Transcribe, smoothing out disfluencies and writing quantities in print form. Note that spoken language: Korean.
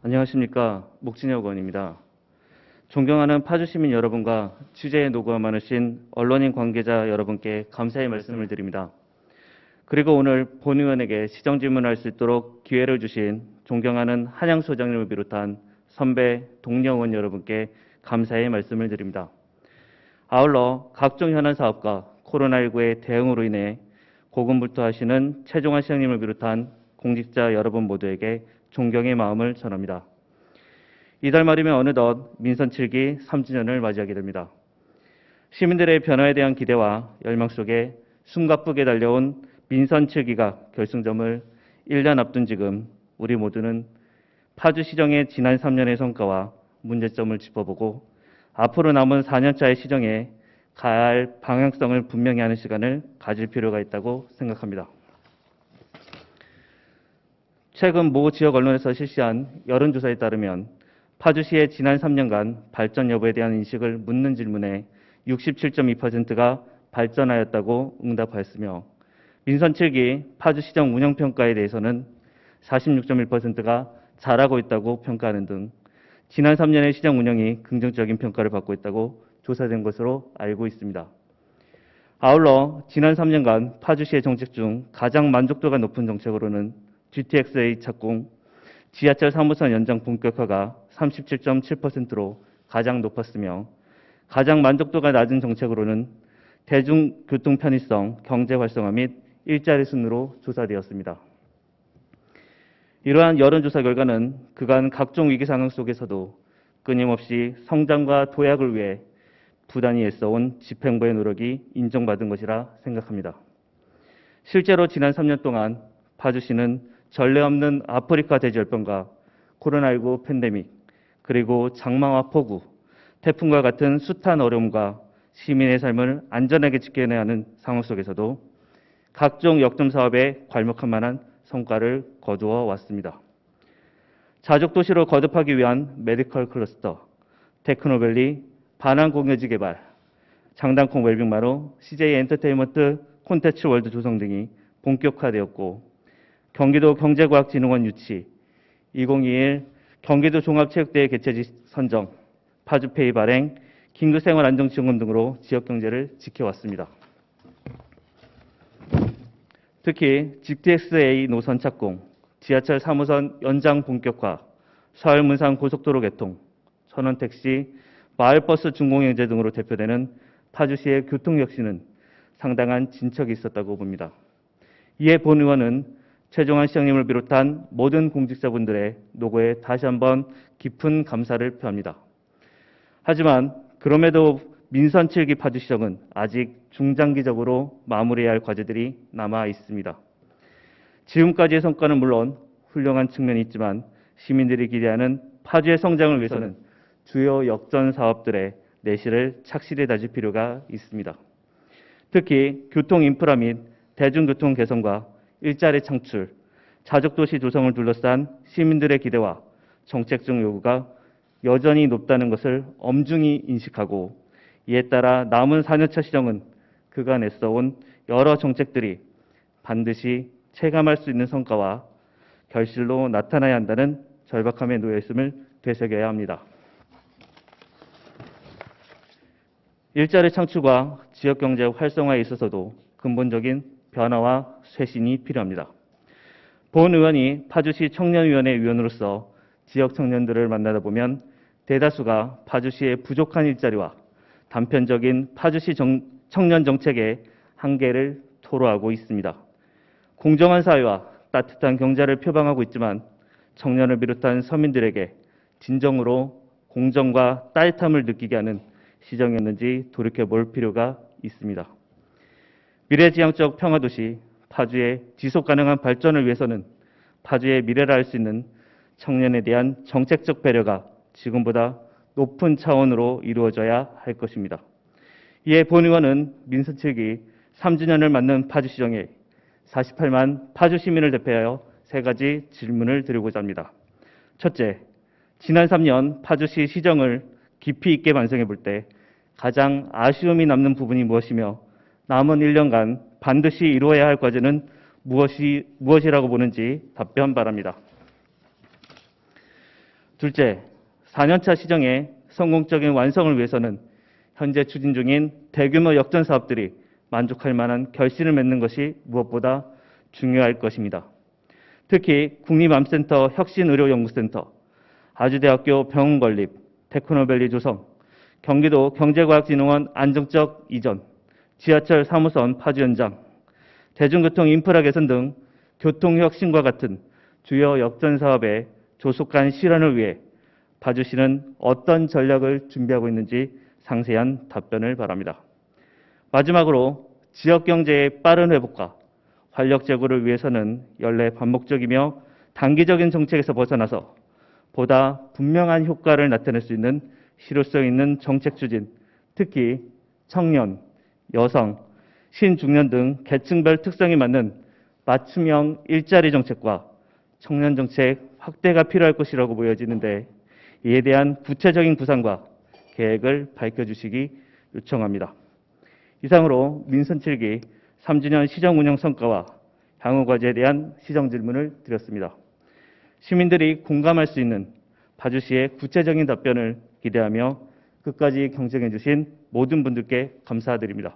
안녕하십니까. 목진혁 의원입니다. 존경하는 파주 시민 여러분과 취재에 노고가 많으신 언론인 관계자 여러분께 감사의 말씀을 드립니다. 그리고 오늘 본 의원에게 시정 질문할 수 있도록 기회를 주신 존경하는 한양 소장님을 비롯한 선배 동료 의원 여러분께 감사의 말씀을 드립니다. 아울러 각종 현안 사업과 코로나19의 대응으로 인해 고군분투하시는 최종환 시장님을 비롯한 공직자 여러분 모두에게 존경의 마음을 전합니다. 이달 말이면 어느덧 민선 7기 3주년을 맞이하게 됩니다. 시민들의 변화에 대한 기대와 열망 속에 숨가쁘게 달려온 민선 7기가 결승점을 1년 앞둔 지금 우리 모두는 파주시정의 지난 3년의 성과와 문제점을 짚어보고 앞으로 남은 4년차의 시정에 가야 할 방향성을 분명히 하는 시간을 가질 필요가 있다고 생각합니다. 최근 모 지역 언론에서 실시한 여론조사에 따르면 파주시의 지난 3년간 발전 여부에 대한 인식을 묻는 질문에 67.2%가 발전하였다고 응답하였으며 민선 7기 파주시정 운영평가에 대해서는 46.1%가 잘하고 있다고 평가하는 등 지난 3년의 시정 운영이 긍정적인 평가를 받고 있다고 조사된 것으로 알고 있습니다. 아울러 지난 3년간 파주시의 정책 중 가장 만족도가 높은 정책으로는 GTX-A 착공, 지하철 3호선 연장 본격화가 37.7%로 가장 높았으며 가장 만족도가 낮은 정책으로는 대중교통 편의성, 경제 활성화 및 일자리 순으로 조사되었습니다. 이러한 여론조사 결과는 그간 각종 위기 상황 속에서도 끊임없이 성장과 도약을 위해 부단히 애써온 집행부의 노력이 인정받은 것이라 생각합니다. 실제로 지난 3년 동안 파주시는 전례 없는 아프리카 돼지열병과 코로나19 팬데믹, 그리고 장마와 폭우, 태풍과 같은 숱한 어려움과 시민의 삶을 안전하게 지켜내야 하는 상황 속에서도 각종 역점 사업에 괄목할 만한 성과를 거두어 왔습니다. 자족도시로 거듭하기 위한 메디컬 클러스터, 테크노밸리, 반환공여지 개발, 장단콩 웰빙마루, CJ 엔터테인먼트 콘텐츠 월드 조성 등이 본격화되었고 경기도 경제과학진흥원 유치, 2021 경기도 종합체육대회 개최지 선정, 파주페이 발행, 긴급생활안정지원금 등으로 지역경제를 지켜왔습니다. 특히 GTX-A 노선 착공, 지하철 3호선 연장 본격화, 서울 문산 고속도로 개통, 천원택시, 마을버스 준공영제 등으로 대표되는 파주시의 교통 혁신은 상당한 진척이 있었다고 봅니다. 이에 본 의원은 최종환 시장님을 비롯한 모든 공직자분들의 노고에 다시 한번 깊은 감사를 표합니다. 하지만 그럼에도 민선 7기 파주시정은 아직 중장기적으로 마무리해야 할 과제들이 남아 있습니다. 지금까지의 성과는 물론 훌륭한 측면이 있지만 시민들이 기대하는 파주의 성장을 위해서는 주요 역전 사업들의 내실을 착실히 다질 필요가 있습니다. 특히 교통 인프라 및 대중교통 개선과 일자리 창출, 자족도시 조성을 둘러싼 시민들의 기대와 정책적 요구가 여전히 높다는 것을 엄중히 인식하고 이에 따라 남은 4년차 시정은 그간 애써온 여러 정책들이 반드시 체감할 수 있는 성과와 결실로 나타나야 한다는 절박함에 놓여 있음을 되새겨야 합니다. 일자리 창출과 지역경제 활성화에 있어서도 근본적인 변화와 쇄신이 필요합니다. 본 의원이 파주시 청년위원회 위원으로서 지역 청년들을 만나다 보면 대다수가 파주시의 부족한 일자리와 단편적인 파주시 청년 정책의 한계를 토로하고 있습니다. 공정한 사회와 따뜻한 경제를 표방하고 있지만 청년을 비롯한 서민들에게 진정으로 공정과 따뜻함을 느끼게 하는 시정이었는지 돌이켜볼 필요가 있습니다. 미래지향적 평화도시 파주의 지속가능한 발전을 위해서는 파주의 미래를 알 수 있는 청년에 대한 정책적 배려가 지금보다 높은 차원으로 이루어져야 할 것입니다. 이에 본 의원은 민선 7기 3주년을 맞는 파주시정에 48만 파주 시민을 대표하여 세 가지 질문을 드리고자 합니다. 첫째, 지난 3년 파주시 시정을 깊이 있게 반성해 볼 때 가장 아쉬움이 남는 부분이 무엇이며 남은 1년간 반드시 이루어야 할 과제는 무엇이라고 보는지 답변 바랍니다. 둘째, 4년차 시정의 성공적인 완성을 위해서는 현재 추진 중인 대규모 역전 사업들이 만족할 만한 결실을 맺는 것이 무엇보다 중요할 것입니다. 특히 국립암센터 혁신의료연구센터, 아주대학교 병원 건립, 테크노밸리 조성, 경기도 경제과학진흥원 안정적 이전, 지하철 3호선 파주 연장, 대중교통 인프라 개선 등 교통혁신과 같은 주요 역전 사업의 조속한 실현을 위해 파주시는 어떤 전략을 준비하고 있는지 상세한 답변을 바랍니다. 마지막으로 지역 경제의 빠른 회복과 활력 제고를 위해서는 연례 반복적이며 단기적인 정책에서 벗어나서 보다 분명한 효과를 나타낼 수 있는 실효성 있는 정책 추진, 특히 청년, 여성, 신중년 등 계층별 특성에 맞는 맞춤형 일자리 정책과 청년 정책 확대가 필요할 것이라고 보여지는데 이에 대한 구체적인 구상과 계획을 밝혀주시기 요청합니다. 이상으로 민선 7기 3주년 시정 운영 성과와 향후 과제에 대한 시정 질문을 드렸습니다. 시민들이 공감할 수 있는 파주시의 구체적인 답변을 기대하며 끝까지 경쟁해 주신 모든 분들께 감사드립니다.